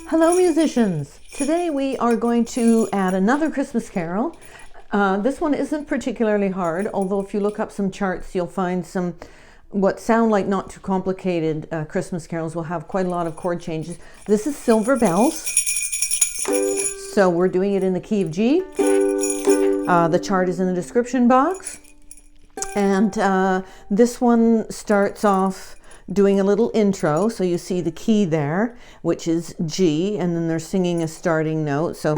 Hello musicians! Today we are going to add another Christmas carol. This one isn't particularly hard, although if you look up some charts you'll find some what sound like not too complicated Christmas carols will have quite a lot of chord changes. This is Silver Bells, so we're doing it in the key of G. The chart is in the description box, and this one starts off doing a little intro, so you see the key there, which is G, and then they're singing a starting note. So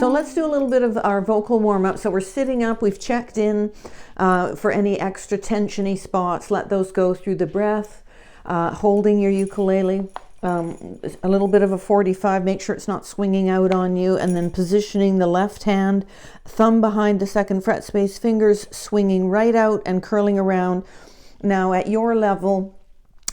let's do a little bit of our vocal warm-up. So we're sitting up, we've checked in for any extra tensiony spots. Let those go through the breath, holding your ukulele. A little bit of a 45, make sure it's not swinging out on you, and then positioning the left hand, thumb behind the second fret space, fingers swinging right out and curling around. Now at your level,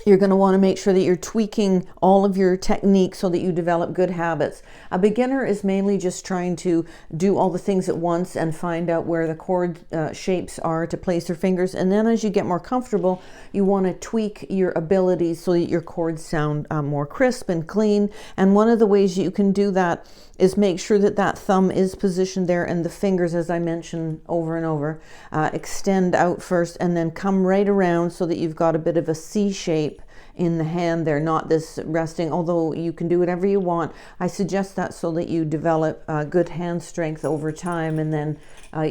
you're going to want to make sure that you're tweaking all of your techniques so that you develop good habits. A beginner is mainly just trying to do all the things at once and find out where the chord shapes are to place their fingers. And then as you get more comfortable, you want to tweak your abilities so that your chords sound more crisp and clean. And one of the ways you can do that is make sure that that thumb is positioned there and the fingers, as I mentioned over and over, extend out first and then come right around so that you've got a bit of a C shape in the hand there, not this resting, although you can do whatever you want. I suggest that so that you develop good hand strength over time, and then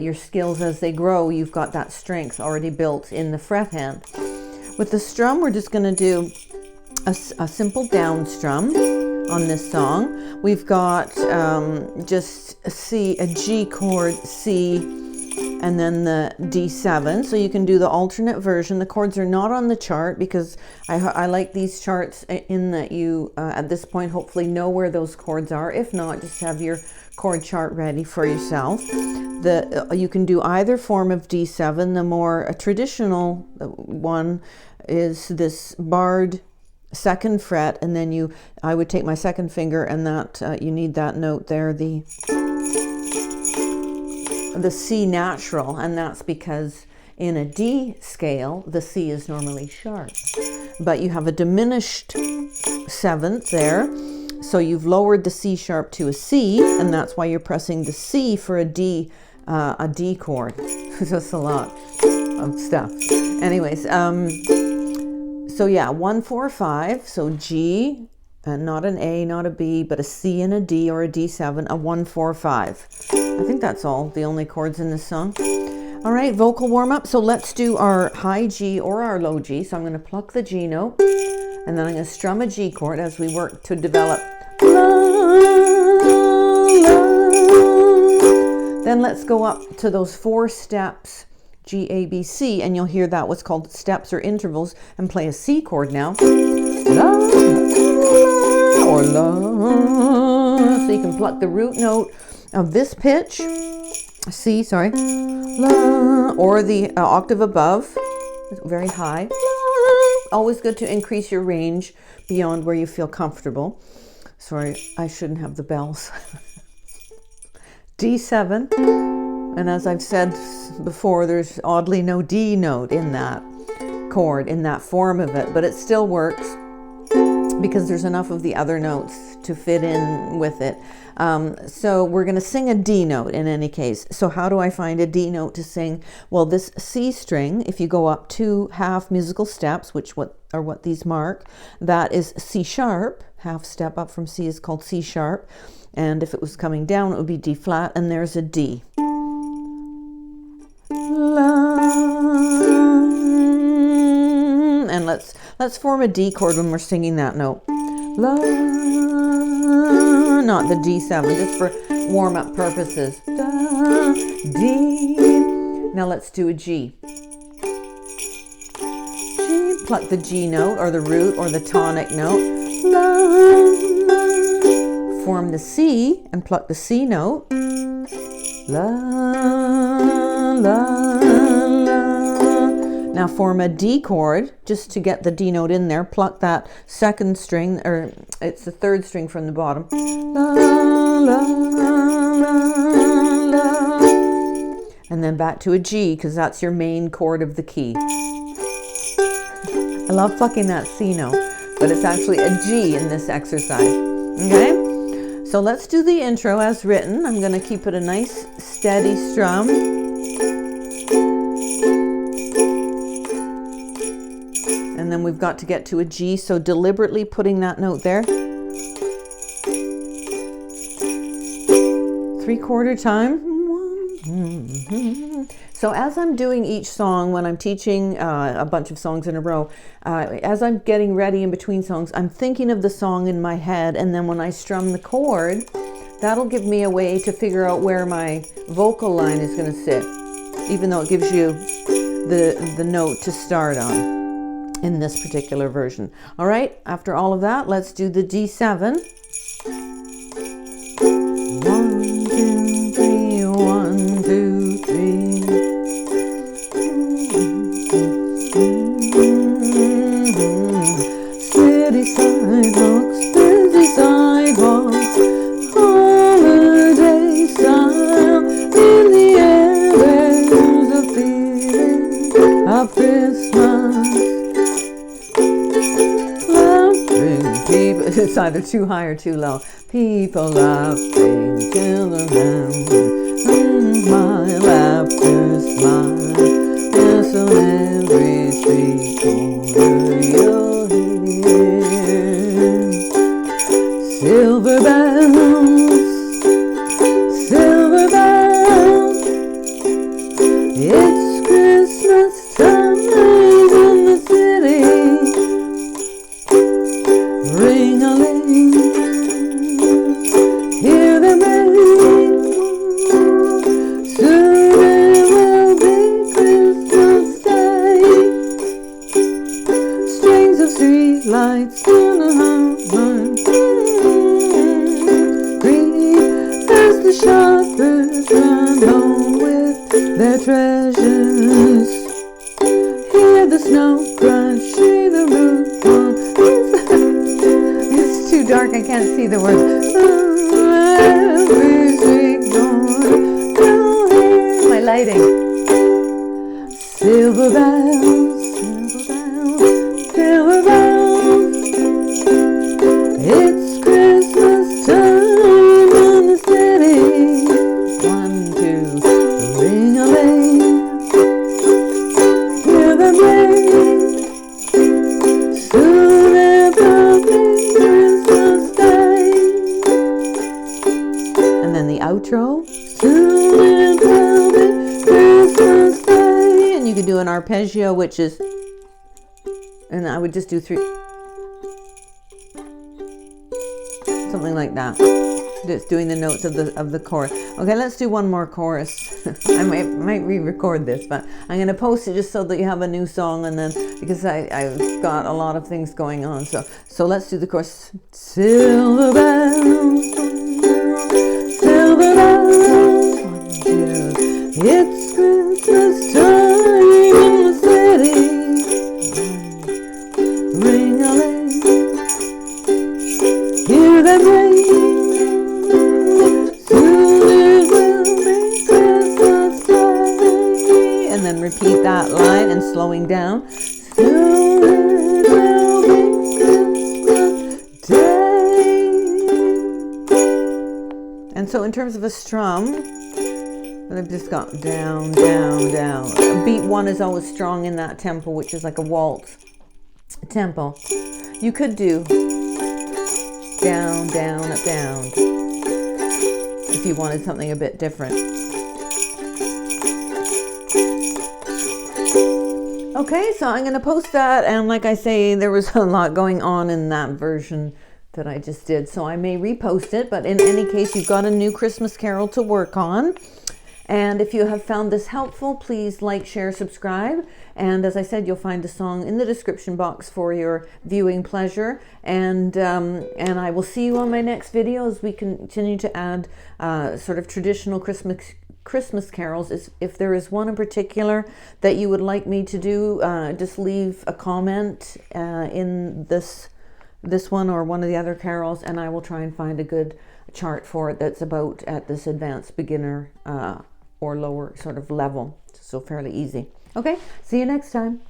your skills as they grow, you've got that strength already built in the fret hand. With the strum, we're just going to do a simple down strum on this song. We've got just a G chord, C, and then the D7. So you can do the alternate version. The chords are not on the chart because I like these charts in that you, at this point, hopefully know where those chords are. If not, just have your chord chart ready for yourself. You can do either form of D7. The more traditional one is this barred second fret, and then I would take my second finger, and that you need that note there, the C natural, and that's because in a D scale the C is normally sharp, but you have a diminished seventh there, so you've lowered the C sharp to a C, and that's why you're pressing the C for a D chord. Just a lot of stuff. Anyways, so yeah, 1, 4, 5. So G, and not an A, not a B, but a C and a D, or a D7, a 1, 4, 5. I think that's the only chords in this song. All right, vocal warm-up. So let's do our high G or our low G. So I'm going to pluck the G note, and then I'm going to strum a G chord as we work to develop. Then let's go up to those 4 steps, G, A, B, C, and you'll hear that what's called steps or intervals, and play a C chord now. La, or la. So you can pluck the root note of this pitch, C, sorry, la, or the octave above, very high. La. Always good to increase your range beyond where you feel comfortable. Sorry, I shouldn't have the bells. D7, and as I've said before, there's oddly no D note in that chord, in that form of it, but it still works because there's enough of the other notes to fit in with it. So we're going to sing a D note in any case. So how do I find a D note to sing? Well, this C string, if you go up 2 half musical steps, which are what these mark, that is C sharp. Half step up from C is called C sharp. And if it was coming down, it would be D flat, and there's a D. And let's form a D chord when we're singing that note. La, not the D7, just for warm-up purposes. Da, D. Now let's do a G. G, pluck the G note, or the root, or the tonic note. La. Form the C and pluck the C note. La, la, la. Now form a D chord, just to get the D note in there. Pluck that second string, or it's the third string from the bottom. La, la, la, la. and then back to a G, because that's your main chord of the key. I love plucking that C note, but it's actually a G in this exercise. Okay, so let's do the intro as written. I'm going to keep it a nice steady strum. And then we've got to get to a G, so deliberately putting that note there. 3/4 time. So as I'm doing each song, when I'm teaching a bunch of songs in a row, as I'm getting ready in between songs, I'm thinking of the song in my head, and then when I strum the chord, that'll give me a way to figure out where my vocal line is going to sit, even though it gives you the note to start on in this particular version. All right, after all of that, let's do the D7. 1, 2, 3, 1, 2, 3. City sidewalks, busy sidewalks, holiday style. In the air there's a feeling of Christmas. Laughing people, it's either too high or too low. People laughing till the land. My laughter smile. Yes, on every street corner you'll hear silver bells, silver bells. It's Christmas time in the city. Ring-a-ling, hear them ring. Soon it will be Christmas Day. Strings of street lights in a home. Green as the shoppers run home with their treasures. Hear the snow crunch, see the roof on. It's too dark, I can't see the words. Every street corner, you'll hear my lighting. Silver bells, silver bells, silver bells. It's Christmas time in the city. 1, 2, ring-a-ling. Hear them ring. Soon it will be Christmas Day. And then the outro. Soon it will be Christmas Day. And you could do an arpeggio, which is, and I would just do 3, something like that. Just doing the notes of the chorus. Okay, let's do one more chorus. I might re-record this, but I'm going to post it just so that you have a new song, and then because I've got a lot of things going on. So let's do the chorus. Silver bells, silver bells, it's Christmas time in the city. Ring-a-ling, hear them ring. Repeat that line and slowing down. Soon it will be Christmas Day. And so in terms of a strum, I've just got down, down, down. Beat 1 is always strong in that tempo, which is like a waltz tempo. You could do down, down, up, down if you wanted something a bit different. Okay, so I'm going to post that, and like I say, there was a lot going on in that version that I just did, so I may repost it, but in any case, you've got a new Christmas carol to work on. And if you have found this helpful, please like, share, subscribe. And as I said, you'll find the song in the description box for your viewing pleasure. And I will see you on my next video as we continue to add sort of traditional Christmas carols. If there is one in particular that you would like me to do, just leave a comment in this one or one of the other carols, and I will try and find a good chart for it that's about at this advanced beginner or lower sort of level. So fairly easy. Okay, see you next time.